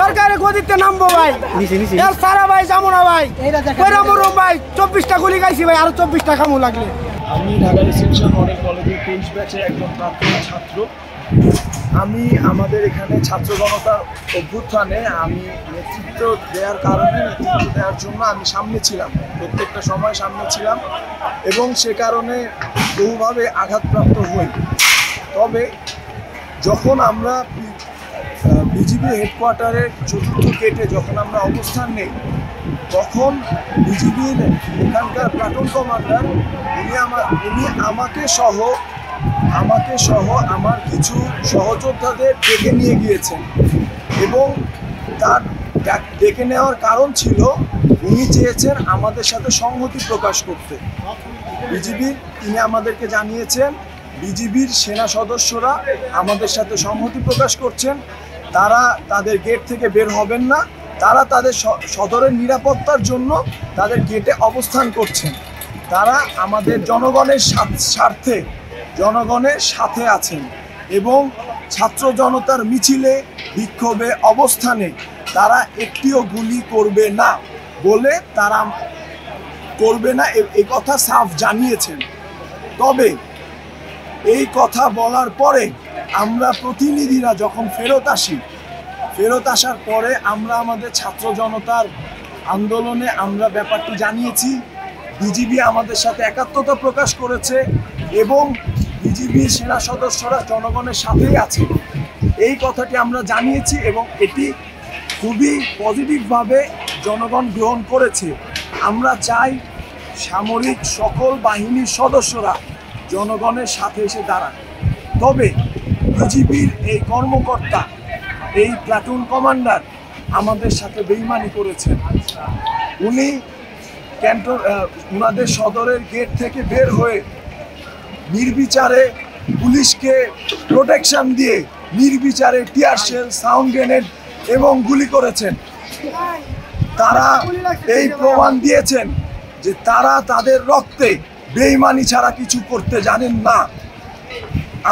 সরকারের গদিতে নামবো ভাই। সারা ভাই যাবো না ভাই, ভাই 24টা গুলি খাইছি ভাই, আরো 24টা খামু লাগলে। আমি ঢাকা রেসিডেন্সিয়াল মডেল কলেজের 23 ব্যাচের একজন প্রাক্তন ছাত্র। আমি আমাদের এখানে ছাত্র জনতার অভ্যুত্থানে আমি নেতৃত্ব দেওয়ার জন্য আমি সামনে ছিলাম, প্রত্যেকটা সময় সামনে ছিলাম এবং সে কারণে বহুভাবে আঘাতপ্রাপ্ত হই। তবে যখন আমরা বিজিবি হেডকোয়ার্টারের চতুর্থ গেটে যখন আমরা অবস্থান নেই, তখন বিজিবির এখানকার প্লাটুন কমান্ডার উনি আমাকে সহ আমার কিছু সহযোদ্ধাদের ডেকে নিয়ে গিয়েছেন এবং তার ডেকে নেওয়ার কারণ ছিল উনি চেয়েছেন আমাদের সাথে সংহতি প্রকাশ করতে। তিনি আমাদেরকে জানিয়েছেন বিজিবির সেনা সদস্যরা আমাদের সাথে সংহতি প্রকাশ করছেন, তারা তাদের গেট থেকে বের হবেন না, তারা তাদের সদরের নিরাপত্তার জন্য তাদের গেটে অবস্থান করছেন, তারা আমাদের জনগণের স্বার্থে জনগণের সাথে আছেন এবং ছাত্র জনতার মিছিলে বিক্ষোভে অবস্থানে তারা একটিও গুলি করবে না বলে তারা করবে না এই কথা সাফ জানিয়েছেন। তবে এই কথা বলার পরে আমরা প্রতিনিধিরা যখন ফেরত আসার পরে আমরা আমাদের ছাত্র জনতার আন্দোলনে আমরা ব্যাপারটি জানিয়েছি। বিজিবি আমাদের সাথে একাত্মতা প্রকাশ করেছে এবং বিজিবির সেনা সদস্যরা জনগণের সাথেই আছে, এই কথাটি আমরা জানিয়েছি এবং এটি খুবই পজিটিভভাবে জনগণ গ্রহণ করেছে। আমরা চাই সামরিক সকল বাহিনীর সদস্যরা জনগণের সাথে এসে দাঁড়ান। তবে বিজিবির এই কর্মকর্তা, এই প্লাটুন কমান্ডার আমাদের সাথে বেইমানি করেছেন। উনি উনাদের সদরের গেট থেকে বের হয়ে নির্বিচারে পুলিশকে প্রোটেকশন দিয়ে নির্বিচারে টিয়ার শেল, সাউন্ড গ্রেনেড এবং গুলি করেছেন। তারা এই প্রমাণ দিয়েছেন যে তারা তাদের রক্তে বেইমানি ছাড়া কিছু করতে জানেন না।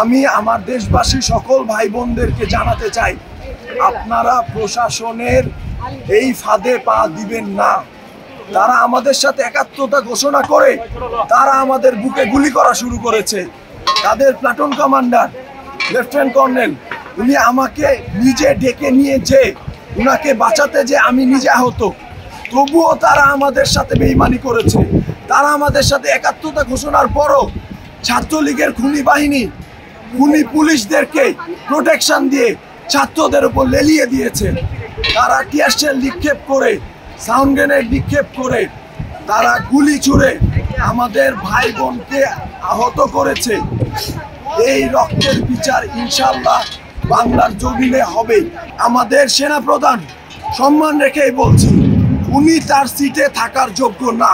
আমি আমার দেশবাসী সকল ভাই বোনদেরকে জানাতে চাই, আপনারা প্রশাসনের এই ফাঁদে পা দিবেন না। তারা আমাদের সাথে একাত্মতা ঘোষণা করে তারা আমাদের বুকে গুলি করা শুরু করেছে। তাদের প্লাটুন কমান্ডার লেফটেন্যান্ট কর্নেল উনি আমাকে নিজে ডেকে নিয়ে উনাকে বাঁচাতে আমি নিজে আহত, তবুও তারা আমাদের সাথে বেইমানি করেছে। তারা আমাদের সাথে একাত্মতা ঘোষণার পরও ছাত্রলীগের খুনি বাহিনী খুনি পুলিশদেরকে প্রোটেকশন দিয়ে ছাত্রদের উপর লেলিয়ে দিয়েছে। তারা টিয়ার শেল নিক্ষেপ করে, সাউন্ড গ্রেনেড নিক্ষেপ করে, তারা গুলি ছুড়ে আমাদের ভাই বোনকে আহত করেছে। এই রক্তের বিচার ইনশাআল্লাহ বাংলার জমিনে হবে। আমাদের সেনাপ্রধান সম্মান রেখেই বলছি, উনি তার সিটে থাকার যোগ্য না।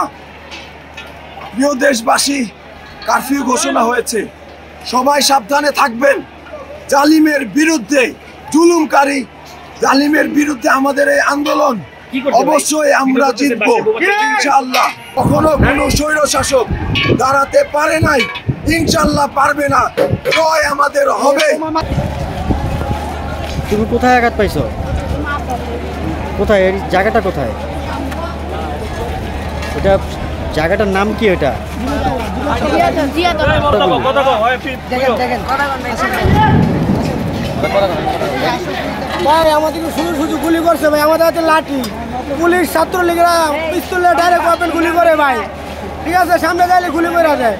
প্রিয় দেশবাসী, কারফিউ ঘোষণা হয়েছে, সবাই সাবধানে থাকবেন। জালিমের বিরুদ্ধে, জুলুমকারী জালিমের বিরুদ্ধে আমাদের এই আন্দোলন অবশ্যই আমরা জিতবো ইনশাআল্লাহ। কখনো কোনো স্বৈর শাসক দাঁড়াতে পারে নাই, ইনশাআল্লাহ পারবে না, জয় আমাদের হবে। তুমি কোথায় আঘাত পাইছো? কোথায়? এর জায়গাটা কোথায়? এটা জায়গাটার নাম কি? এটা ভাই আমাদের শুধু গুলি করছে ভাই, আমাদের হাতে লাঠি, পুলিশ ছাত্রলীগরা পিস্তলে ডাইরেক্ট ওপেন গুলি করে ভাই। ঠিক আছে, সামনে গেলে গুলি করে দেয়,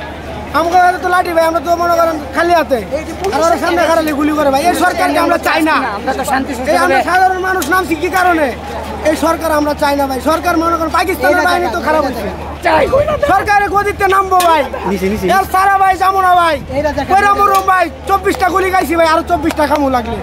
আমাদের হাতে তো লাঠি ভাই, আমরা তো মনে করেন খালি হাতে, আর সামনে খারালি গুলি করে ভাই। এই সরকারকে আমরা চাই না। আমরা সাধারণ মানুষ নামছি কি কারণে? এই সরকার আমরা চাই না ভাই। সরকার মনে করেন পাকিস্তানের বাহিনী তো খারাপ হচ্ছে, সরকারের গদিতে নামবো ভাই। সারা ভাই যাবো না ভাই, ভাই 24টা গুলি খাইছি ভাই, আরো 24টা খামু লাগলে।